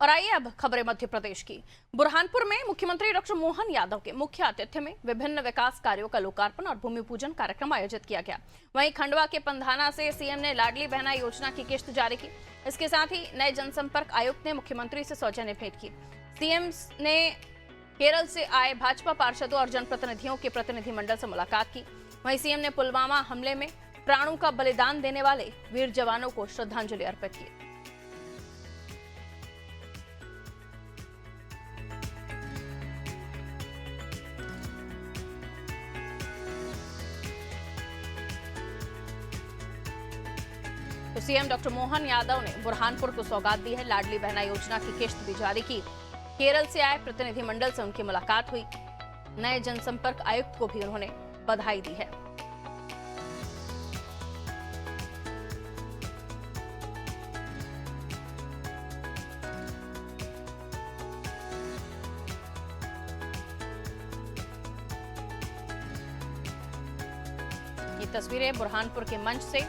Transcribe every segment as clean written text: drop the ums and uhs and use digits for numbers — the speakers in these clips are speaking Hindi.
और आइए अब खबरें मध्य प्रदेश की। बुरहानपुर में मुख्यमंत्री डॉक्टर मोहन यादव के मुख्य आतिथ्य में विभिन्न विकास कार्यों का लोकार्पण और भूमि पूजन कार्यक्रम आयोजित किया गया। वहीं खंडवा के पंधाना से सीएम ने लाडली बहना योजना की किश्त जारी की। इसके साथ ही नए जनसंपर्क आयुक्त ने मुख्यमंत्री से सौजन्य भेंट की। सीएम ने केरल से आए भाजपा पार्षदों और जनप्रतिनिधियों के प्रतिनिधिमंडल से मुलाकात की। वहीं सीएम ने पुलवामा हमले में प्राणों का बलिदान देने वाले वीर जवानों को श्रद्धांजलि अर्पित की। तो सीएम डॉक्टर मोहन यादव ने बुरहानपुर को सौगात दी है। लाडली बहना योजना की किश्त भी जारी की। केरल से आए प्रतिनिधिमंडल से उनकी मुलाकात हुई। नए जनसंपर्क आयुक्त को भी उन्होंने बधाई दी है। ये तस्वीरें बुरहानपुर के मंच से,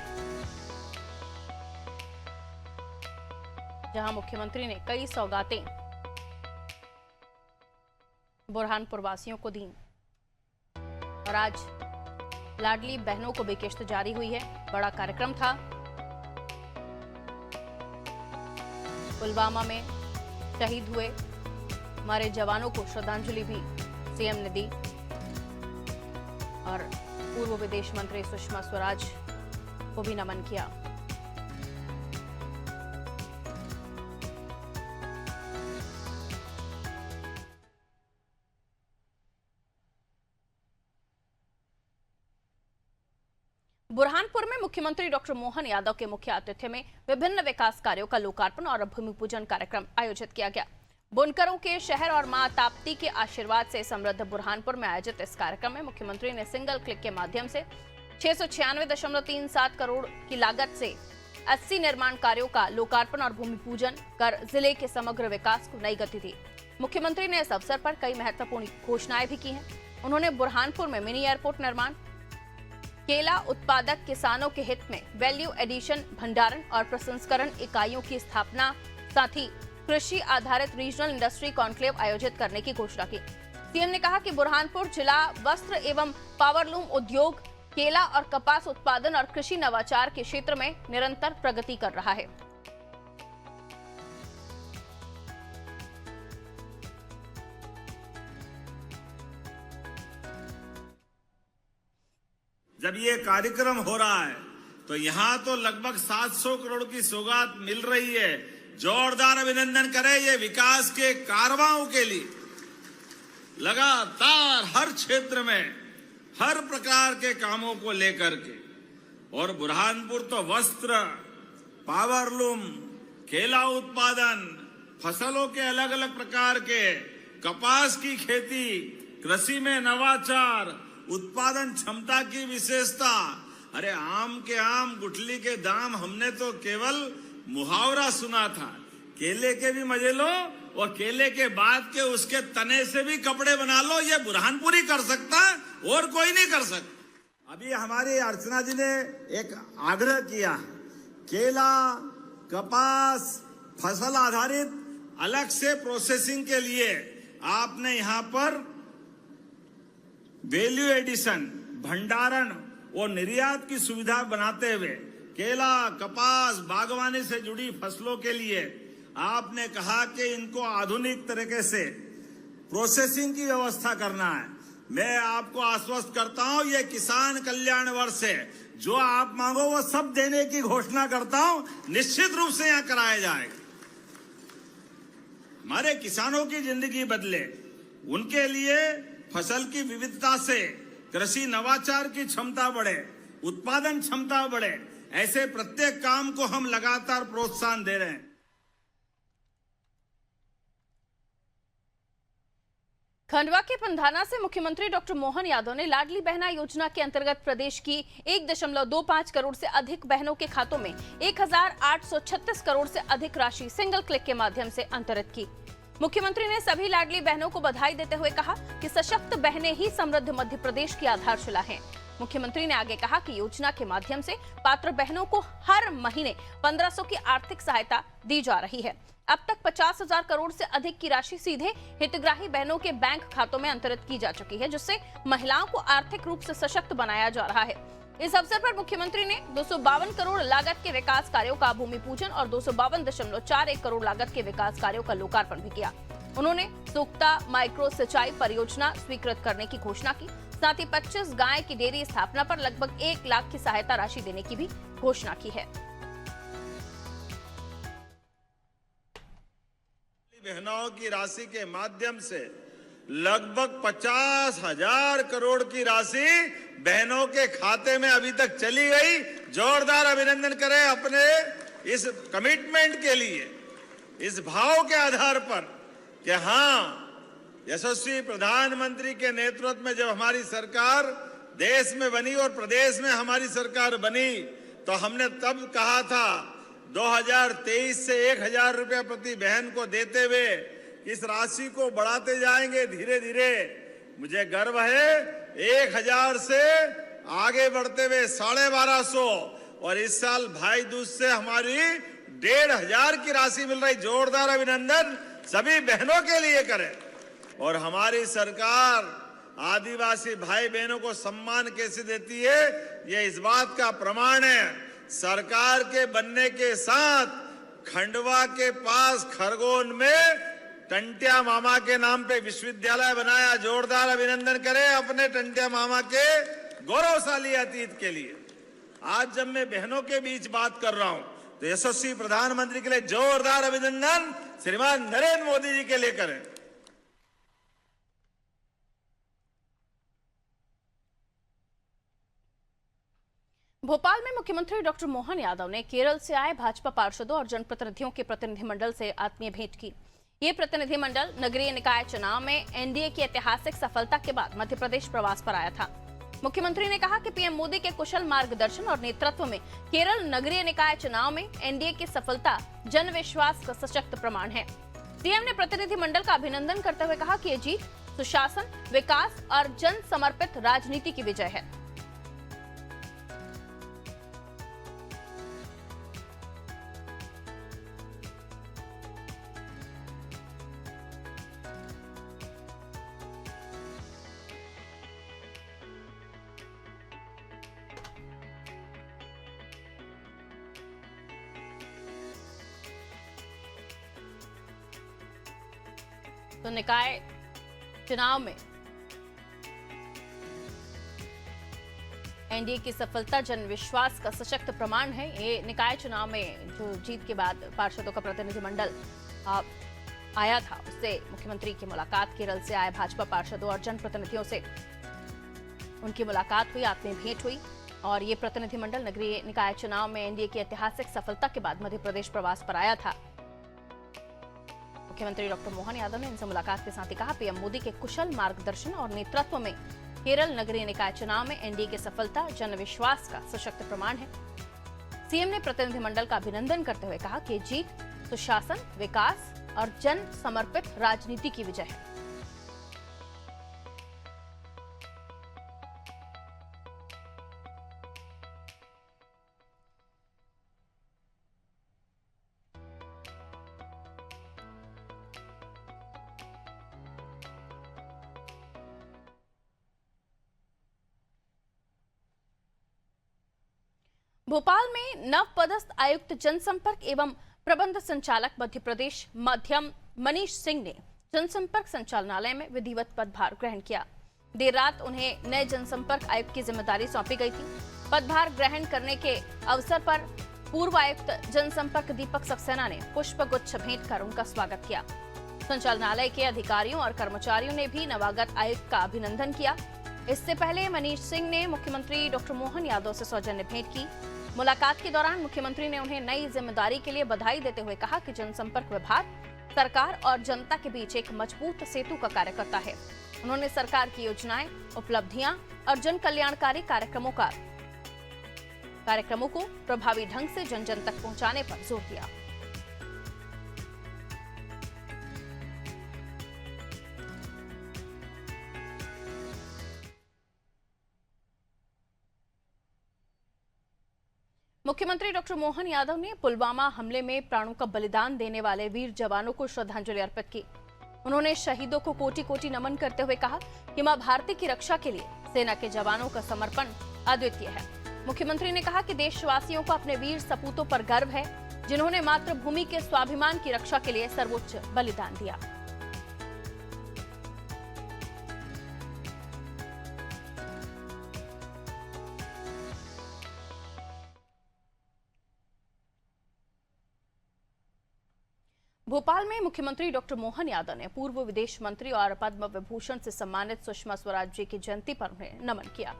जहां मुख्यमंत्री ने कई सौगातें बुरहानपुर वासियों को दी और आज लाडली बहनों को भी किश्त जारी हुई है। बड़ा कार्यक्रम था। पुलवामा में शहीद हुए हमारे जवानों को श्रद्धांजलि भी सीएम ने दी और पूर्व विदेश मंत्री सुषमा स्वराज को भी नमन किया। बुरहानपुर में मुख्यमंत्री डॉक्टर मोहन यादव के मुख्य आतिथ्य में विभिन्न विकास कार्यों का लोकार्पण और भूमि पूजन कार्यक्रम आयोजित किया गया। बुनकरों के शहर और मां ताप्ती के आशीर्वाद से समृद्ध बुरहानपुर में आयोजित इस कार्यक्रम में मुख्यमंत्री ने सिंगल क्लिक के माध्यम से 696.37 करोड़ की लागत से 80 निर्माण कार्यों का लोकार्पण और भूमि पूजन कर जिले के समग्र विकास को नई गति दी। मुख्यमंत्री ने इस अवसर पर कई महत्वपूर्ण घोषणाएं भी की हैं। उन्होंने बुरहानपुर में मिनी एयरपोर्ट निर्माण, केला उत्पादक किसानों के हित में वैल्यू एडिशन भंडारण और प्रसंस्करण इकाइयों की स्थापना, साथ ही कृषि आधारित रीजनल इंडस्ट्री कॉन्क्लेव आयोजित करने की घोषणा की। सीएम ने कहा कि बुरहानपुर जिला वस्त्र एवं पावरलूम उद्योग, केला और कपास उत्पादन और कृषि नवाचार के क्षेत्र में निरंतर प्रगति कर रहा है। जब ये कार्यक्रम हो रहा है तो यहाँ तो लगभग 700 करोड़ की सौगात मिल रही है। जोरदार अभिनंदन करें ये विकास के कारवां के लिए। लगातार हर क्षेत्र में हर प्रकार के कामों को लेकर के, और बुरहानपुर तो वस्त्र, पावरलूम, केला उत्पादन, फसलों के अलग अलग प्रकार के, कपास की खेती, कृषि में नवाचार, उत्पादन क्षमता की विशेषता। अरे आम के आम, गुठली के दाम, हमने तो केवल मुहावरा सुना था। केले के भी मजे लो और केले के बाद के उसके तने से भी कपड़े बना लो। ये बुरहानपुर ही कर सकता, और कोई नहीं कर सकता। अभी हमारी अर्चना जी ने एक आग्रह किया, केला, कपास, फसल आधारित अलग से प्रोसेसिंग के लिए आपने यहाँ पर वैल्यू एडिशन, भंडारण और निर्यात की सुविधा बनाते हुए केला, कपास, बागवानी से जुड़ी फसलों के लिए आपने कहा कि इनको आधुनिक तरीके से प्रोसेसिंग की व्यवस्था करना है। मैं आपको आश्वस्त करता हूं, ये किसान कल्याण वर्ष है। जो आप मांगो वो सब देने की घोषणा करता हूं। निश्चित रूप से यहां कराया जाएगा। हमारे किसानों की जिंदगी बदले, उनके लिए फसल की विविधता से कृषि नवाचार की क्षमता बढ़े, उत्पादन क्षमता बढ़े, ऐसे प्रत्येक काम को हम लगातार प्रोत्साहन दे रहे हैं। खंडवा के पंधाना से मुख्यमंत्री डॉक्टर मोहन यादव ने लाडली बहना योजना के अंतर्गत प्रदेश की 1.25 करोड़ से अधिक बहनों के खातों में 1836 करोड़ से अधिक राशि सिंगल क्लिक के माध्यम से अंतरित की। मुख्यमंत्री ने सभी लाडली बहनों को बधाई देते हुए कहा कि सशक्त बहनें ही समृद्ध मध्य प्रदेश की आधारशिला हैं। मुख्यमंत्री ने आगे कहा कि योजना के माध्यम से पात्र बहनों को हर महीने 1500 की आर्थिक सहायता दी जा रही है। अब तक 50,000 करोड़ से अधिक की राशि सीधे हितग्राही बहनों के बैंक खातों में अंतरित की जा चुकी है, जिससे महिलाओं को आर्थिक रूप से सशक्त बनाया जा रहा है। इस अवसर पर मुख्यमंत्री ने 252 करोड़ लागत के विकास कार्यों का भूमि पूजन और 252.41 करोड़ लागत के विकास कार्यों का लोकार्पण भी किया। उन्होंने सूक्ता माइक्रो सिंचाई परियोजना स्वीकृत करने की घोषणा की। साथ ही 25 गाय की डेयरी स्थापना पर लगभग 1 लाख की सहायता राशि देने की भी घोषणा की है। बहनों की राशि के माध्यम से लगभग 50,000 करोड़ की राशि बहनों के खाते में अभी तक चली गई। जोरदार अभिनंदन करें अपने इस कमिटमेंट के लिए, इस भाव के आधार पर कि हाँ, यशस्वी प्रधानमंत्री के नेतृत्व में जब हमारी सरकार देश में बनी और प्रदेश में हमारी सरकार बनी, तो हमने तब कहा था 2023 से 1,000 रुपया प्रति बहन को देते हुए इस राशि को बढ़ाते जाएंगे धीरे धीरे। मुझे गर्व है 1,000 से आगे बढ़ते हुए 1250 और इस साल भाई दूज से हमारी 1,500 की राशि मिल रही। जोरदार अभिनंदन सभी बहनों के लिए करें। और हमारी सरकार आदिवासी भाई बहनों को सम्मान कैसे देती है, ये इस बात का प्रमाण है। सरकार के बनने के साथ खंडवा के पास खरगोन में टंटिया मामा के नाम पे विश्वविद्यालय बनाया। जोरदार अभिनंदन करें अपने टंटिया मामा के गौरवशाली अतीत के लिए। आज जब मैं बहनों के बीच बात कर रहा हूं तो यशस्वी प्रधानमंत्री के लिए जोरदार अभिनंदन श्रीमान नरेंद्र मोदी जी के लिए करें। भोपाल में मुख्यमंत्री डॉक्टर मोहन यादव ने केरल से आए भाजपा पार्षदों और जनप्रतिनिधियों के प्रतिनिधिमंडल से आत्मीय भेंट की। ये प्रतिनिधिमंडल नगरीय निकाय चुनाव में एनडीए की ऐतिहासिक सफलता के बाद मध्य प्रदेश प्रवास पर आया था। मुख्यमंत्री ने कहा कि पीएम मोदी के कुशल मार्गदर्शन और नेतृत्व में केरल नगरीय निकाय चुनाव में एनडीए की सफलता जन विश्वास का सशक्त प्रमाण है। सीएम ने प्रतिनिधिमंडल का अभिनंदन करते हुए कहा कि ये जीत सुशासन, विकास और जन समर्पित राजनीति की विजय है। तो निकाय चुनाव में एनडीए की सफलता जन विश्वास का सशक्त प्रमाण है। ये निकाय चुनाव में जो जीत के बाद पार्षदों का प्रतिनिधिमंडल आया था, उससे मुख्यमंत्री की मुलाकात, केरल से आए भाजपा पार्षदों और जनप्रतिनिधियों से उनकी मुलाकात हुई, आत्मीय भेंट हुई। और ये प्रतिनिधिमंडल नगरीय निकाय चुनाव में एनडीए की ऐतिहासिक सफलता के बाद मध्य प्रदेश प्रवास पर आया था। मुख्यमंत्री डॉक्टर मोहन यादव ने इनसे मुलाकात के साथ ही कहा, पीएम मोदी के कुशल मार्गदर्शन और नेतृत्व में केरल नगरीय निकाय चुनाव में एनडीए की सफलता जन विश्वास का सशक्त प्रमाण है। सीएम ने प्रतिनिधिमंडल का अभिनंदन करते हुए कहा कि जीत सुशासन, विकास और जन समर्पित राजनीति की विजय है। भोपाल में नवपदस्थ आयुक्त जनसंपर्क एवं प्रबंध संचालक मध्य प्रदेश मध्यम मनीष सिंह ने जनसंपर्क संचालनालय में विधिवत पदभार ग्रहण किया। देर रात उन्हें नए जनसंपर्क आयुक्त की जिम्मेदारी सौंपी गई थी। पदभार ग्रहण करने के अवसर पर पूर्व आयुक्त जनसंपर्क दीपक सक्सेना ने पुष्प गुच्छ भेंट कर उनका स्वागत किया। संचालनालय के अधिकारियों और कर्मचारियों ने भी नवागत आयुक्त का अभिनंदन किया। इससे पहले मनीष सिंह ने मुख्यमंत्री डॉक्टर मोहन यादव से सौजन्य भेंट की। मुलाकात के दौरान मुख्यमंत्री ने उन्हें नई जिम्मेदारी के लिए बधाई देते हुए कहा कि जनसंपर्क विभाग सरकार और जनता के बीच एक मजबूत सेतु का कार्य करता है। उन्होंने सरकार की योजनाएं, उपलब्धियां और जन कल्याणकारी कार्यक्रमों को प्रभावी ढंग से जन जन तक पहुंचाने पर जोर दिया। मुख्यमंत्री डॉक्टर मोहन यादव ने पुलवामा हमले में प्राणों का बलिदान देने वाले वीर जवानों को श्रद्धांजलि अर्पित की। उन्होंने शहीदों को कोटि कोटि नमन करते हुए कहा कि मां भारती की रक्षा के लिए सेना के जवानों का समर्पण अद्वितीय है। मुख्यमंत्री ने कहा कि देशवासियों को अपने वीर सपूतों पर गर्व है, जिन्होंने मातृभूमि के स्वाभिमान की रक्षा के लिए सर्वोच्च बलिदान दिया। भोपाल में मुख्यमंत्री डॉक्टर मोहन यादव ने पूर्व विदेश मंत्री और पद्म विभूषण से सम्मानित सुषमा स्वराज जी की जयंती पर उन्हें नमन किया।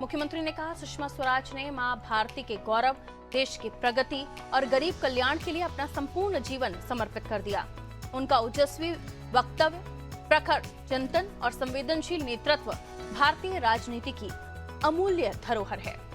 मुख्यमंत्री ने कहा, सुषमा स्वराज ने मां भारती के गौरव, देश की प्रगति और गरीब कल्याण के लिए अपना संपूर्ण जीवन समर्पित कर दिया। उनका ओजस्वी वक्तव्य, प्रखर चिंतन और संवेदनशील नेतृत्व भारतीय राजनीति की अमूल्य धरोहर है।